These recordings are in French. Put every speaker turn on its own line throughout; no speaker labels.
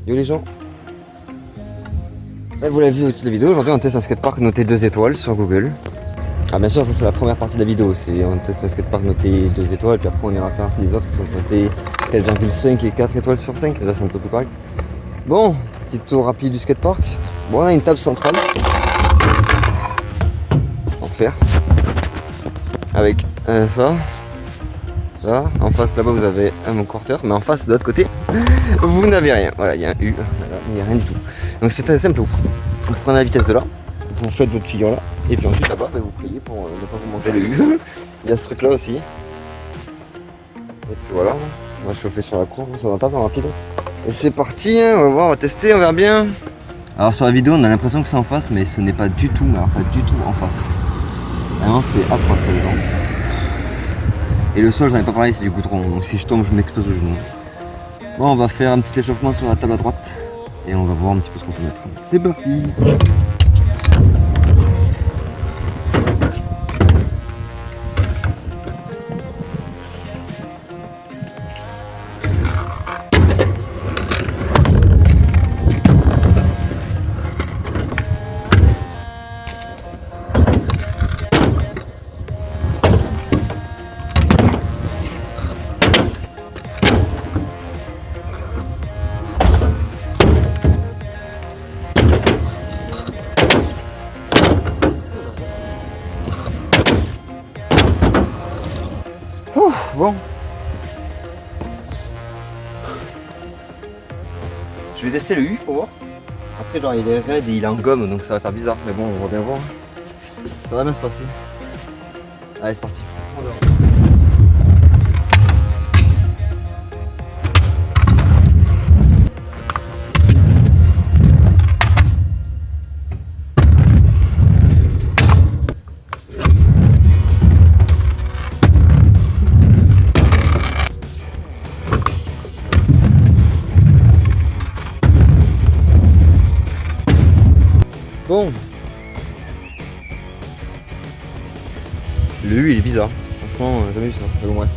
Yo les gens. Vous l'avez vu au titre de la vidéo, aujourd'hui on teste un skatepark noté 2 étoiles sur Google. Ah bien sûr ça c'est la première partie de la vidéo, on teste un skatepark noté 2 étoiles, puis après on ira faire les autres qui sont notés 4,5 et 4 étoiles sur 5, là c'est un peu plus correct. Bon, petit tour rapide du skatepark. Bon, on a une table centrale en fer avec ça. Là, en face là-bas vous avez un quarter, mais en face de l'autre côté vous n'avez rien. Voilà, il y a un U, voilà, il n'y a rien du tout. Donc c'est très simple. Vous prenez la vitesse de là, vous faites votre figure là, et puis ensuite là-bas vous priez pour ne pas vous monter le U. Il y a ce truc là aussi. Et puis voilà, on va chauffer sur la courbe, sur la table en rapide. Et c'est parti, hein, on va voir, on va tester, on verra bien. Alors sur la vidéo on a l'impression que c'est en face, mais ce n'est pas du tout, alors pas du tout en face. Vraiment c'est atroce les gens. Et le sol, j'en ai pas parlé, c'est du goudron, donc si je tombe, je m'explose le genou. Bon, on va faire un petit échauffement sur la table à droite et on va voir un petit peu ce qu'on peut mettre. C'est parti! Bon, je vais tester le U pour voir. Après genre il est raide et il est en gomme donc ça va faire bizarre, mais bon on va bien voir. Ça va bien se passer. Allez c'est parti. Bon, le U il est bizarre, franchement jamais vu ça, mais bon bref.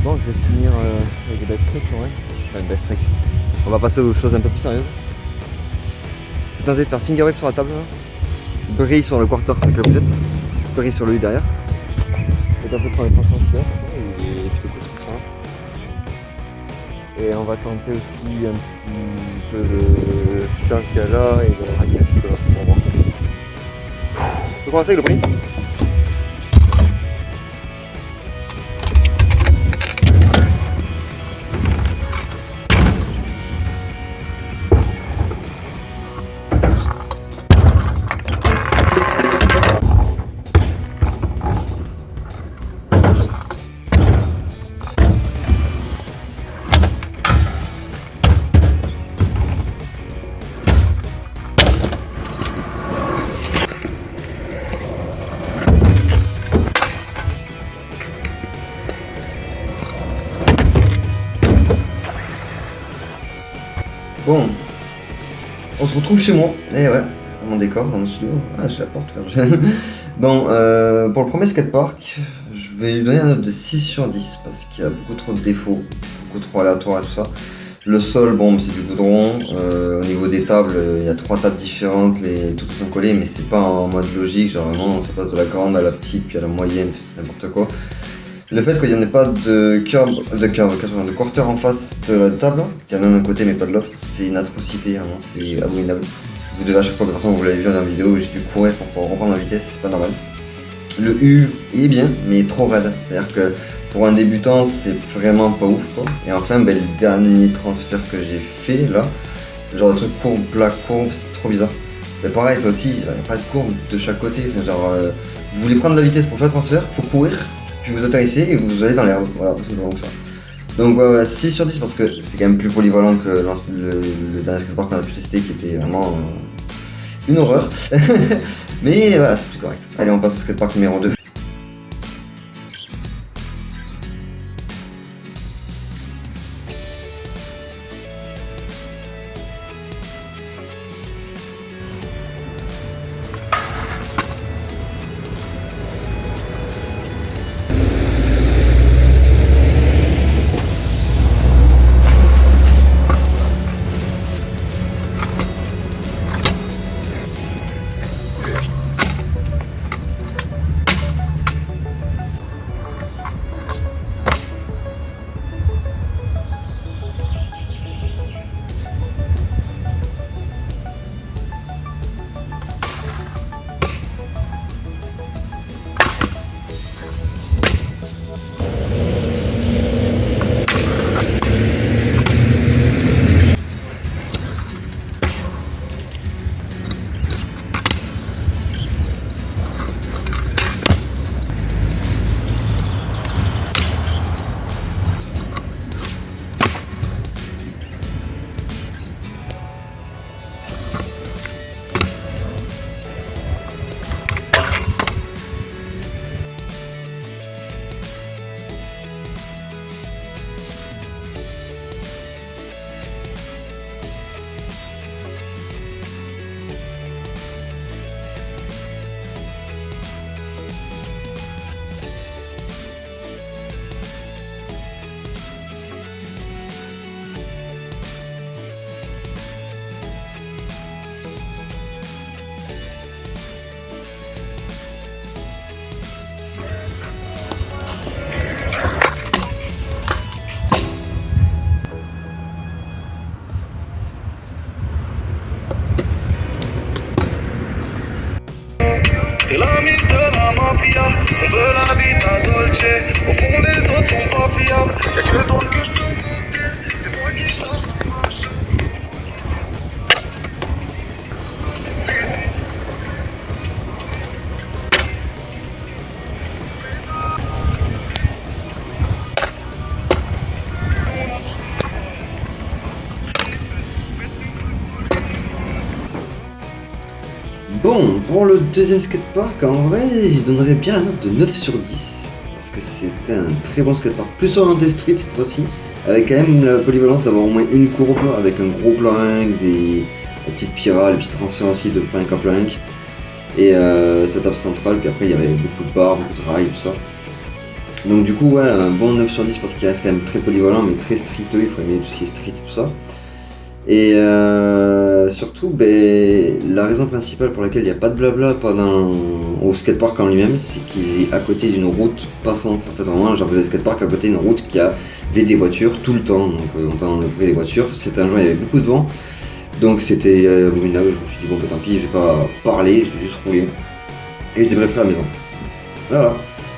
Bon je vais finir avec des best tricks en vrai, enfin best tricks. On va passer aux choses un peu plus sérieuses. Je vais tenter de faire finger whip sur la table là. Brille sur le quarter avec la bousette, brille sur le U derrière. Et un peu prendre les tensions super, il est plutôt cool ça. Et on va tenter aussi un petit peu de putain qu'il y a là et de raquette juste là pour voir. On peut commencer avec le bruit. Bon, on se retrouve chez moi, et ouais, dans mon décor, dans mon studio. Ah, j'ai la porte ouverte. Bon, pour le premier skatepark, je vais lui donner un note de 6 sur 10 parce qu'il y a beaucoup trop de défauts, beaucoup trop aléatoire et tout ça. Le sol, bon, c'est du goudron. Au niveau des tables, il y a 3 tables différentes, toutes sont collées, mais c'est pas en mode logique, genre vraiment, ça passe de la grande à la petite, puis à la moyenne, c'est n'importe quoi. Le fait qu'il n'y en ait pas de quarter en face de la table, qu'il y en a d'un côté mais pas de l'autre, c'est une atrocité, vraiment, c'est abominable. Vous devez à chaque fois, de toute façon vous l'avez vu dans la vidéo, j'ai dû courir pour pouvoir reprendre la vitesse, c'est pas normal. Le U, il est bien, mais il est trop raide, c'est-à-dire que pour un débutant, c'est vraiment pas ouf quoi. Et enfin, le dernier transfert que j'ai fait là, le genre de truc courbe, plat, courbe, c'est trop bizarre. Mais pareil, ça aussi, il n'y a pas de courbe de chaque côté, enfin, genre, vous voulez prendre la vitesse pour faire le transfert, faut courir. Puis vous atterrissez et vous allez dans l'air, voilà, c'est vraiment ça. Donc 6 sur 10 parce que c'est quand même plus polyvalent que le dernier skatepark qu'on a pu tester qui était vraiment une horreur. Mais voilà, c'est plus correct. Allez, on passe au skatepark numéro 2.
mafia. On veut la vie d'un Dolce. Au fond, les autres sont pas fiables. Y'a que toi que je peux compter. C'est moi qui charge la machine.
Bon, pour le deuxième skatepark, en vrai, je donnerais bien la note de 9 sur 10. Parce que c'était un très bon skatepark. Plus orienté street cette fois-ci. Avec quand même la polyvalence d'avoir au moins une courbe avec un gros plank, la petite pyrale, les petits transferts aussi de plank à plank. Et cette table centrale, puis après il y avait beaucoup de barres, beaucoup de rails, tout ça. Donc du coup, ouais, un bon 9 sur 10 parce qu'il reste quand même très polyvalent, mais très streeteux, il faut aimer tout ce qui est street et tout ça. Et surtout, la raison principale pour laquelle il n'y a pas de blabla au skatepark en lui-même, c'est qu'il est à côté d'une route passante. En fait, vraiment, genre, vous avez skatepark à côté d'une route qui avait des voitures tout le temps. Donc, on entend le bruit des voitures. C'était un jour, il y avait beaucoup de vent. Donc, c'était abominable. Je me suis dit, bon, tant pis, je vais pas parler, je vais juste rouler. Et je débrieferai à la maison. Voilà.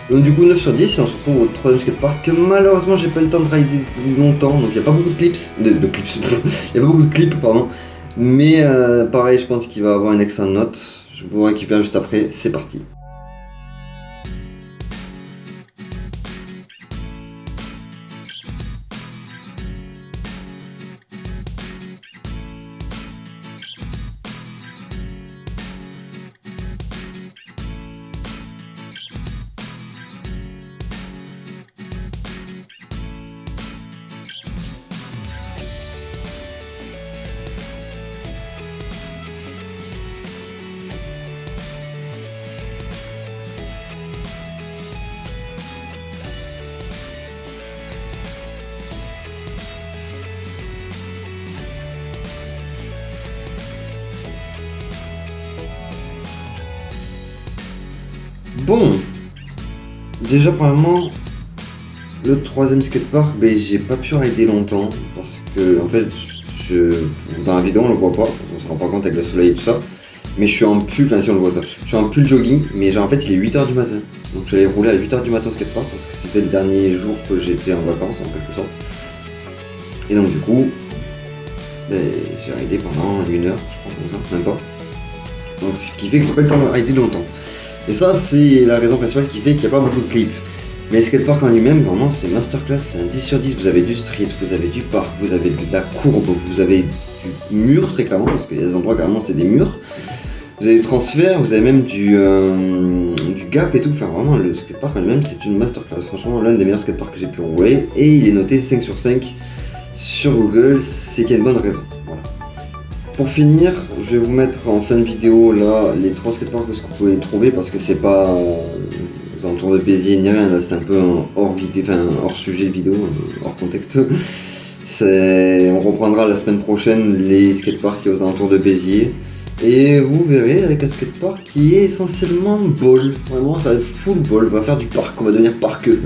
Donc du coup 9 sur 10 et on se retrouve au troisième skatepark que malheureusement j'ai pas eu le temps de rider longtemps, donc il n'y a pas beaucoup de clips, il n'y a pas beaucoup de clips pardon, mais pareil je pense qu'il va avoir une excellente note, je vous récupère juste après, c'est parti. Bon, déjà premièrement, le troisième skatepark, j'ai pas pu rider longtemps parce que en fait, dans la vidéo on le voit pas, on se rend pas compte avec le soleil et tout ça, mais je suis en pull, enfin si on le voit ça, je suis en pull jogging, mais genre en fait il est 8h du matin, donc j'allais rouler à 8h du matin au skatepark parce que c'était le dernier jour que j'étais en vacances en quelque sorte, et donc du coup, j'ai ridé pendant 1 heure, je crois, comme ça, même pas, donc ce qui fait que j'ai pas eu le temps de rider longtemps. Et ça, c'est la raison principale qui fait qu'il n'y a pas beaucoup de clips. Mais le skatepark en lui-même, vraiment, c'est masterclass, c'est un 10 sur 10. Vous avez du street, vous avez du parc, vous avez de la courbe, vous avez du mur, très clairement, parce qu'il y a des endroits, carrément, c'est des murs. Vous avez du transfert, vous avez même du gap et tout. Enfin, vraiment, le skatepark en lui-même, c'est une masterclass. Franchement, l'un des meilleurs skateparks que j'ai pu rouler. Et il est noté 5 sur 5 sur Google, c'est qu'il y a une bonne raison. Voilà. Pour finir, je vais vous mettre en fin de vidéo là les 3 skateparks parce que vous pouvez les trouver parce que c'est pas aux alentours de Béziers ni rien, là c'est un peu hors sujet vidéo, hors contexte. On reprendra la semaine prochaine les skateparks qui sont aux alentours de Béziers et vous verrez avec un skatepark qui est essentiellement ball. Vraiment ça va être full ball, on va faire du parc, on va devenir parqueux.